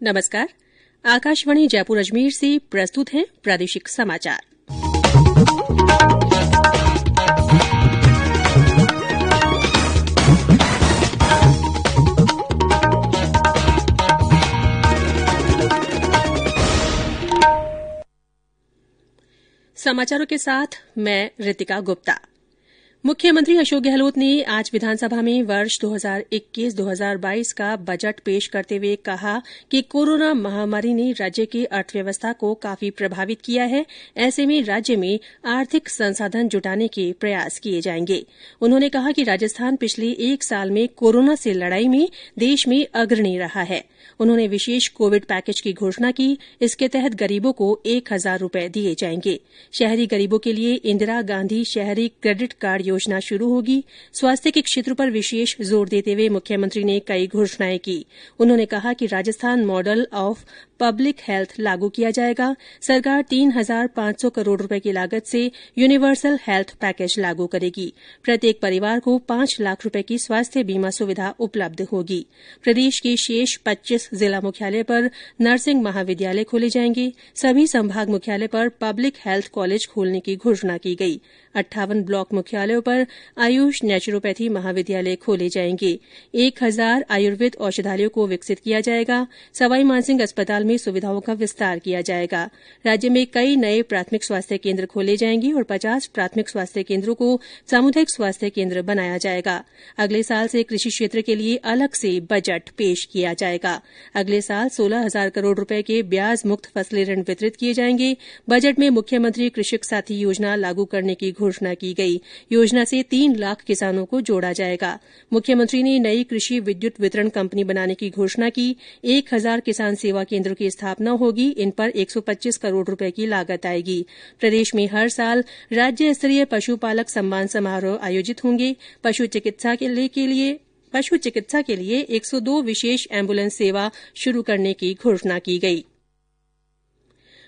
नमस्कार। आकाशवाणी जयपुर अजमेर से प्रस्तुत हैं प्रादेशिक समाचार। समाचारों के साथ मैं रितिका गुप्ता। मुख्यमंत्री अशोक गहलोत ने आज विधानसभा में वर्ष 2021-2022 का बजट पेश करते हुए कहा कि कोरोना महामारी ने राज्य की अर्थव्यवस्था को काफी प्रभावित किया है। ऐसे में राज्य में आर्थिक संसाधन जुटाने के प्रयास किए जाएंगे। उन्होंने कहा कि राजस्थान पिछले एक साल में कोरोना से लड़ाई में देश में अग्रणी रहा है। उन्होंने विशेष कोविड पैकेज की घोषणा की। इसके तहत गरीबों को 1,000 रूपये दिए जाएंगे। शहरी गरीबों के लिए इंदिरा गांधी शहरी क्रेडिट कार्ड योजना शुरू होगी। स्वास्थ्य के क्षेत्र पर विशेष जोर देते हुए मुख्यमंत्री ने कई घोषणाएं की। उन्होंने कहा कि Rajasthan model of public health लागू किया जाएगा। सरकार 3,500 करोड़ रुपए की लागत से यूनिवर्सल हेल्थ पैकेज लागू करेगी। प्रत्येक परिवार को 5 लाख रुपए की स्वास्थ्य बीमा सुविधा उपलब्ध होगी। प्रदेश के शेष 25 जिला मुख्यालय पर नर्सिंग महाविद्यालय खोले जाएंगे। सभी संभाग मुख्यालय पर पब्लिक हेल्थ कॉलेज खोलने की घोषणा की गई। 58 ब्लॉक मुख्यालयों पर आयुष नेचुरोपैथी महाविद्यालय खोले जाएंगे। 1,000 आयुर्वेद औषधालयों को विकसित किया जाएगा। सवाई मानसिंह अस्पताल में सुविधाओं का विस्तार किया जाएगा। राज्य में कई नए प्राथमिक स्वास्थ्य केन्द्र खोले जाएंगे और 50 प्राथमिक स्वास्थ्य केन्द्रों को सामुदायिक स्वास्थ्य केन्द्र बनाया जाएगा। अगले साल से कृषि क्षेत्र के लिए अलग से बजट पेश किया जाएगा। अगले साल 16,000 करोड़ रुपए के ब्याज मुक्त फसली ऋण वितरित किए जाएंगे। बजट में मुख्यमंत्री कृषक साथी योजना लागू करने की घोषणा की गई। योजना से 3 लाख किसानों को जोड़ा जाएगा। मुख्यमंत्री ने नई कृषि विद्युत वितरण कंपनी बनाने की घोषणा की। 1,000 किसान सेवा केन्द्रों की स्थापना होगी। इन पर 125 करोड़ रुपए की लागत आएगी। प्रदेश में हर साल राज्य स्तरीय पशुपालक सम्मान समारोह आयोजित होंगे। पशु चिकित्सा के लिए 102 विशेष एम्बुलेंस सेवा शुरू करने की घोषणा की गई।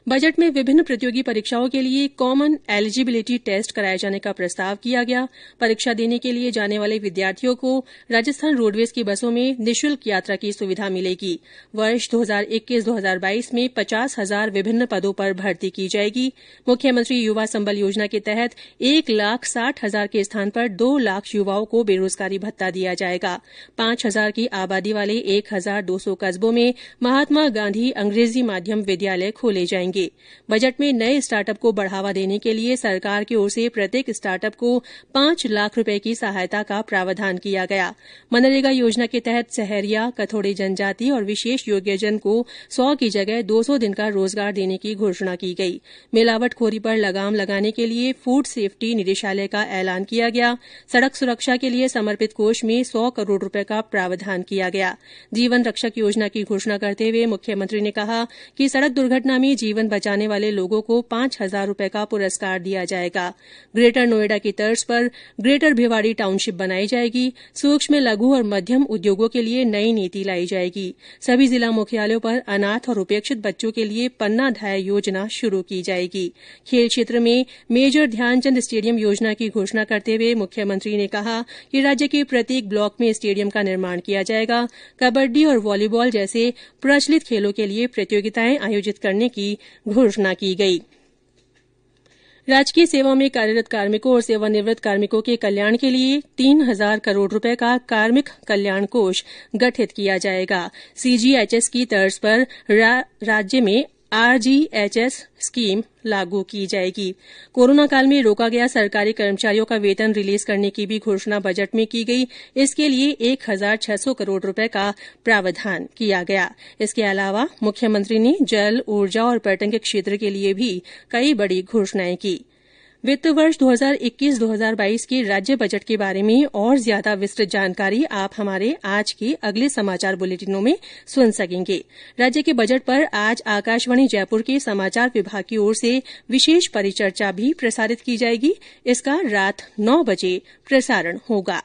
बजट में विभिन्न प्रतियोगी परीक्षाओं के लिए कॉमन एलिजिबिलिटी टेस्ट कराए जाने का प्रस्ताव किया गया। परीक्षा देने के लिए जाने वाले विद्यार्थियों को राजस्थान रोडवेज की बसों में निःशुल्क यात्रा की सुविधा मिलेगी। वर्ष 2021-2022 में 50,000 विभिन्न पदों पर भर्ती की जाएगी। मुख्यमंत्री युवा संबल योजना के तहत 1,60,000 के स्थान पर 2 लाख युवाओं को बेरोजगारी भत्ता दिया जाएगा। 5,000 की आबादी वाले 1,200 कस्बों में महात्मा गांधी अंग्रेजी माध्यम विद्यालय खोले जाएंगे। बजट में नए स्टार्टअप को बढ़ावा देने के लिए सरकार की ओर से प्रत्येक स्टार्टअप को 5 लाख रुपए की सहायता का प्रावधान किया गया। मनरेगा योजना के तहत सहरिया, कथोड़े जनजाति और विशेष योग्यजन को 100 की जगह 200 दिन का रोजगार देने की घोषणा की गई। मिलावटखोरी पर लगाम लगाने के लिए फूड सेफ्टी निदेशालय का ऐलान किया गया। सड़क सुरक्षा के लिए समर्पित कोष में 100 करोड़ रुपए का प्रावधान किया गया। जीवन रक्षक योजना की घोषणा करते हुए मुख्यमंत्री ने कहा कि सड़क दुर्घटना में जीवन बचाने वाले लोगों को 5,000 रूपये का पुरस्कार दिया जाएगा। ग्रेटर नोएडा की तर्ज पर ग्रेटर भिवाड़ी टाउनशिप बनाई जाएगी। सूक्ष्म, लघु और मध्यम उद्योगों के लिए नई नीति लाई जाएगी। सभी जिला मुख्यालयों पर अनाथ और उपेक्षित बच्चों के लिए पन्नाधाय योजना शुरू की जाएगी। खेल क्षेत्र में मेजर ध्यानचंद स्टेडियम योजना की घोषणा करते हुए मुख्यमंत्री ने कहा कि राज्य के प्रत्येक ब्लॉक में स्टेडियम का निर्माण किया जाएगा। कबड्डी और वॉलीबॉल जैसे प्रचलित खेलों के लिए प्रतियोगिताएं आयोजित करने की घोषणा की गई। राजकीय सेवा में कार्यरत कार्मिकों और सेवानिवृत्त कार्मिकों के कल्याण के लिए 3,000 करोड़ रुपए का कार्मिक कल्याण कोष गठित किया जाएगा। सीजीएचएस की तर्ज पर राज्य में आरजीएचएस स्कीम लागू की जाएगी। कोरोना काल में रोका गया सरकारी कर्मचारियों का वेतन रिलीज करने की भी घोषणा बजट में की गई। इसके लिए 1,600 करोड़ रुपए का प्रावधान किया गया। इसके अलावा मुख्यमंत्री ने जल, ऊर्जा और पर्यटन के क्षेत्र के लिए भी कई बड़ी घोषणाएं की। वित्त वर्ष 2021-2022 के राज्य बजट के बारे में और ज्यादा विस्तृत जानकारी आप हमारे आज के अगले समाचार बुलेटिनों में सुन सकेंगे। राज्य के बजट पर आज आकाशवाणी जयपुर के समाचार विभाग की ओर से विशेष परिचर्चा भी प्रसारित की जाएगी। इसका रात 9 बजे प्रसारण होगा।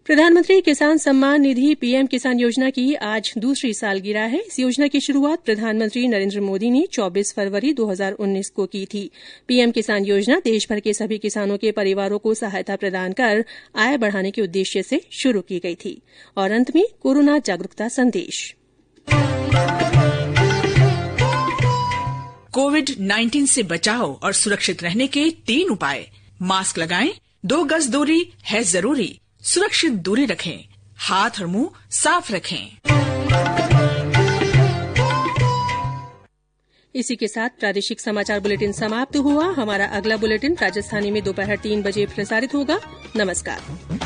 प्रधानमंत्री किसान सम्मान निधि पीएम किसान योजना की आज दूसरी सालगिरह है। इस योजना की शुरूआत प्रधानमंत्री नरेंद्र मोदी ने 24 फरवरी 2019 को की थी। पीएम किसान योजना देशभर के सभी किसानों के परिवारों को सहायता प्रदान कर आय बढ़ाने के उद्देश्य से शुरू की गई थी। और अंत में कोरोना जागरूकता संदेश। कोविड-19 से बचाव और सुरक्षित रहने के 3 उपाय। मास्क लगाएं, 2 गज दूरी है जरूरी, सुरक्षित दूरी रखें, हाथ और मुंह साफ रखें। इसी के साथ प्रादेशिक समाचार बुलेटिन समाप्त हुआ। हमारा अगला बुलेटिन राजस्थानी में दोपहर 3 बजे प्रसारित होगा। नमस्कार।